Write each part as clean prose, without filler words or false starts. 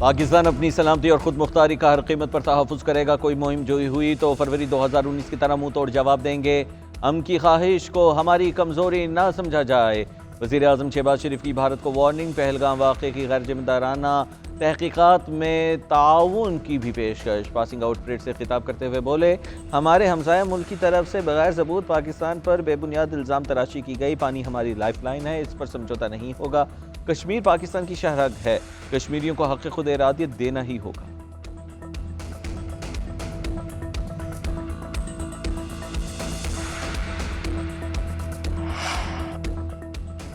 پاکستان اپنی سلامتی اور خود مختاری کا ہر قیمت پر تحفظ کرے گا۔ کوئی مہم جوئی ہوئی تو فروری 2019 کی طرح منہ توڑ جواب دیں گے۔ ہم کی خواہش کو ہماری کمزوری نہ سمجھا جائے۔ وزیر اعظم شہباز شریف کی بھارت کو وارننگ۔ پہلگام واقعے کی غیر ذمہ دارانہ تحقیقات میں تعاون کی بھی پیشکش۔ پاسنگ آؤٹ پریڈ سے خطاب کرتے ہوئے بولے، ہمارے ہمسایہ ملک کی طرف سے بغیر ثبوت پاکستان پر بے بنیاد الزام تراشی کی گئی۔ پانی ہماری لائف لائن ہے، اس پر سمجھوتہ نہیں ہوگا۔ کشمیر پاکستان کی شہرگ ہے، کشمیریوں کو حق خود ارادیت دینا ہی ہوگا۔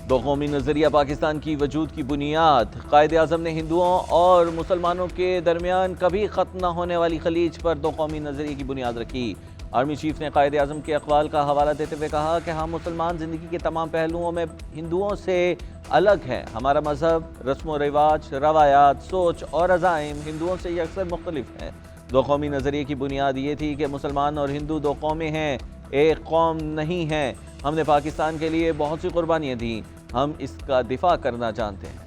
دو قومی نظریہ پاکستان کی وجود کی بنیاد۔ قائد اعظم نے ہندوؤں اور مسلمانوں کے درمیان کبھی ختم نہ ہونے والی خلیج پر دو قومی نظریے کی بنیاد رکھی۔ آرمی چیف نے قائد اعظم کے اقوال کا حوالہ دیتے ہوئے کہا کہ ہم مسلمان زندگی کے تمام پہلوؤں میں ہندوؤں سے الگ ہیں۔ ہمارا مذہب، رسم و رواج، روایات، سوچ اور عزائم ہندوؤں سے اکثر مختلف ہیں۔ دو قومی نظریے کی بنیاد یہ تھی کہ مسلمان اور ہندو دو قومیں ہیں، ایک قوم نہیں ہیں۔ ہم نے پاکستان کے لیے بہت سی قربانیاں دیں، ہم اس کا دفاع کرنا جانتے ہیں۔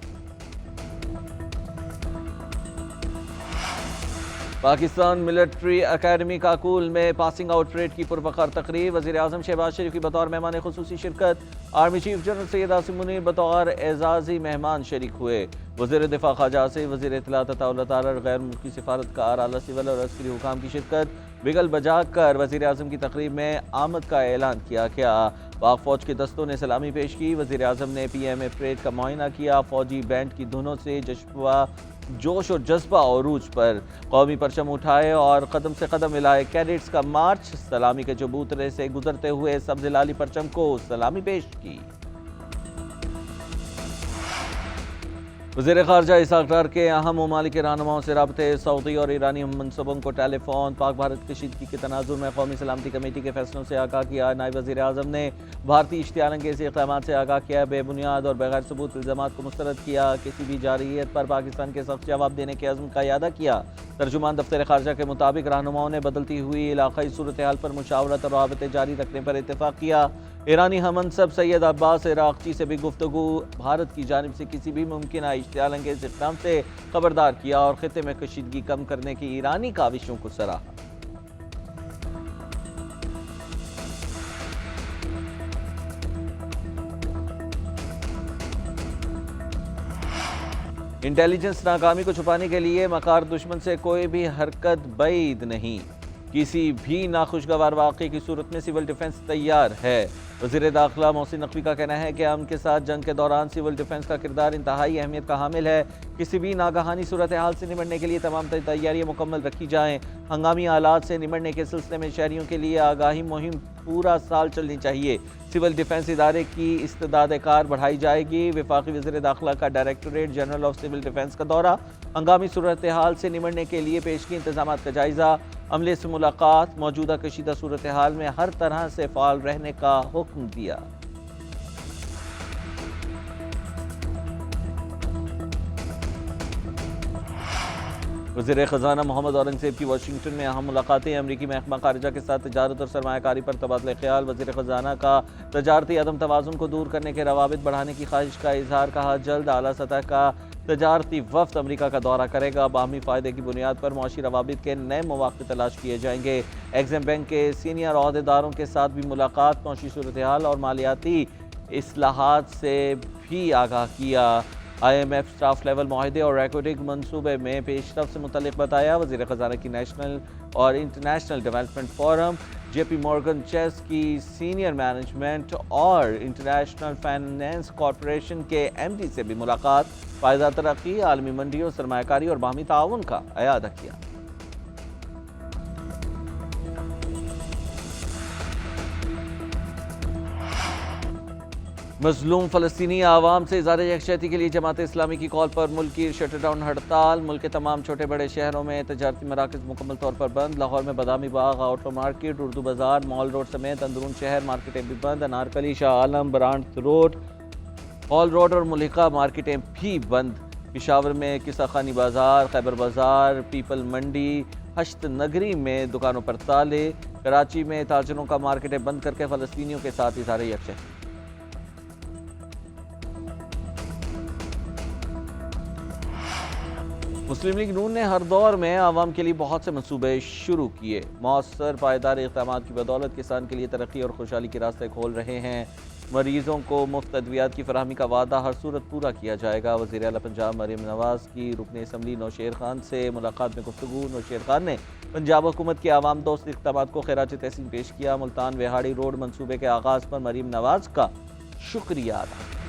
پاکستان ملٹری اکیڈمی کاکول میں پاسنگ آؤٹ پریڈ کی پروقار تقریب۔ وزیر اعظم شہباز شریف کی بطور مہمان خصوصی شرکت۔ Army chief general Syed Asim Munir بطور اعزازی مہمان شریک ہوئے۔ وزیر دفاع خواجہ آصف، وزیر اطلاعات عطا اللہ تعالی اور غیر ملکی سفارتکار، اعلیٰ سول اور عسکری حکام کی شرکت۔ بگل بجا کر وزیر اعظم کی تقریب میں آمد کا اعلان کیا گیا۔ پاک فوج کے دستوں نے سلامی پیش کی۔ وزیر اعظم نے پی ایم اے پریڈ کا معائنہ کیا۔ فوجی بینڈ کی دھنوں سے جوش و جذبہ عروج پر، قومی پرچم اٹھائے اور قدم سے قدم ملائے۔ کیڈٹس کا مارچ، سلامی کے چبوترے سے گزرتے ہوئے سبز لالی پرچم کو سلامی پیش کی۔ وزیر خارجہ اسحاق ڈار کے اہم ممالک کے رہنماؤں سے رابطے۔ سعودی اور ایرانی منصبوں کو ٹیلی فون۔ پاک بھارت کشیدگی کے تناظر میں قومی سلامتی کمیٹی کے فیصلوں سے آگاہ کیا۔ نائب وزیر اعظم نے بھارتی اشتعال انگیز اقدامات سے آگاہ کیا، بے بنیاد اور بغیر ثبوت الزامات کو مسترد کیا، کسی بھی جارحیت پر پاکستان کے سخت جواب دینے کے عزم کا اعادہ کیا۔ ترجمان دفتر خارجہ کے مطابق رہنماؤں نے بدلتی ہوئی علاقائی صورتحال پر مشاورت اور رابطے جاری رکھنے پر اتفاق کیا۔ ایرانی ہم منصب سید عباس عراقچی سے بھی گفتگو، بھارت کی جانب سے کسی بھی ممکنہ اشتعال انگیز اقدام سے خبردار کیا اور خطے میں کشیدگی کم کرنے کی ایرانی کاوشوں کو سراہا۔ انٹیلیجنس ناکامی کو چھپانے کے لیے مکار دشمن سے کوئی بھی حرکت بعید نہیں، کسی بھی ناخوشگوار واقعے کی صورت میں سول ڈیفنس تیار ہے۔ وزیر داخلہ محسن نقوی کا کہنا ہے کہ امن کے ساتھ جنگ کے دوران سول ڈیفنس کا کردار انتہائی اہمیت کا حامل ہے۔ کسی بھی ناگہانی صورتحال سے نمٹنے کے لیے تمام تیاریاں مکمل رکھی جائیں۔ ہنگامی حالات سے نمٹنے کے سلسلے میں شہریوں کے لیے آگاہی مہم پورا سال چلنی چاہیے۔ سول ڈیفنس ادارے کی استعداد کار بڑھائی جائے گی۔ وفاقی وزیر داخلہ کا directorate general of civil defence کا دورہ۔ ہنگامی صورتحال سے نمٹنے کے لیے پیشگی انتظامات کا جائزہ۔ عملے سے ملاقات، موجودہ کشیدہ صورتحال میں ہر طرح سے فعال رہنے کا حکم دیا۔ وزیر خزانہ محمد اورنگزیب کی واشنگٹن میں اہم ملاقاتیں۔ امریکی محکمہ خارجہ کے ساتھ تجارت اور سرمایہ کاری پر تبادلہ خیال۔ وزیر خزانہ کا تجارتی عدم توازن کو دور کرنے کے روابط بڑھانے کی خواہش کا اظہار، کہا جلد اعلیٰ سطح کا تجارتی وفد امریکہ کا دورہ کرے گا۔ باہمی فائدے کی بنیاد پر معاشی روابط کے نئے مواقع تلاش کیے جائیں گے۔ ایگزم بینک کے سینئر عہدیداروں کے ساتھ بھی ملاقات، معاشی صورتحال اور مالیاتی اصلاحات سے بھی آگاہ کیا۔ I M F staff level معاہدے اور ریکارڈنگ منصوبے میں پیش رفت سے متعلق بتایا۔ وزیر خزانہ کی نیشنل اور انٹرنیشنل ڈیولپمنٹ فورم، جے پی مورگن چیس کی سینئر مینجمنٹ اور انٹرنیشنل فائنانس کارپوریشن کے ایم ڈی سے بھی ملاقات، پائیدار ترقی، عالمی منڈیوں، سرمایہ کاری اور باہمی تعاون کا اعادہ کیا۔ مظلوم فلسطینی عوام سے اظہار یکجہتی کے لیے جماعت اسلامی کی کال پر ملکی شٹر ڈاؤن ہڑتال۔ ملک کے تمام چھوٹے بڑے شہروں میں تجارتی مراکز مکمل طور پر بند۔ لاہور میں بادامی باغ آؤٹر مارکیٹ، اردو بازار، مال روڈ سمیت اندرون شہر مارکیٹیں بھی بند۔ Anarkali, Shah Alam, brand road, hall road اور ملحقہ مارکیٹیں بھی بند۔ پشاور میں قصہ خانی بازار، خیبر بازار، پیپل منڈی، ہشت نگری میں دکانوں پر تالے۔ کراچی میں تاجروں کا مارکیٹیں بند کر کے فلسطینیوں کے ساتھ اظہار یکجہتی۔ مسلم لیگ نون نے ہر دور میں عوام کے لیے بہت سے منصوبے شروع کیے، مؤثر پائیدار اقدامات کی بدولت کسان کے لیے ترقی اور خوشحالی کے راستے کھول رہے ہیں۔ مریضوں کو مفت ادویات کی فراہمی کا وعدہ ہر صورت پورا کیا جائے گا۔ وزیر اعلیٰ پنجاب مریم نواز کی رکن اسمبلی نوشیر خان سے ملاقات میں گفتگو۔ نوشیر خان نے پنجاب حکومت کے عوام دوست اقدامات کو خراج تحسین پیش کیا۔ ملتان وہاڑی روڈ منصوبے کے آغاز پر مریم نواز کا شکریہ ادا۔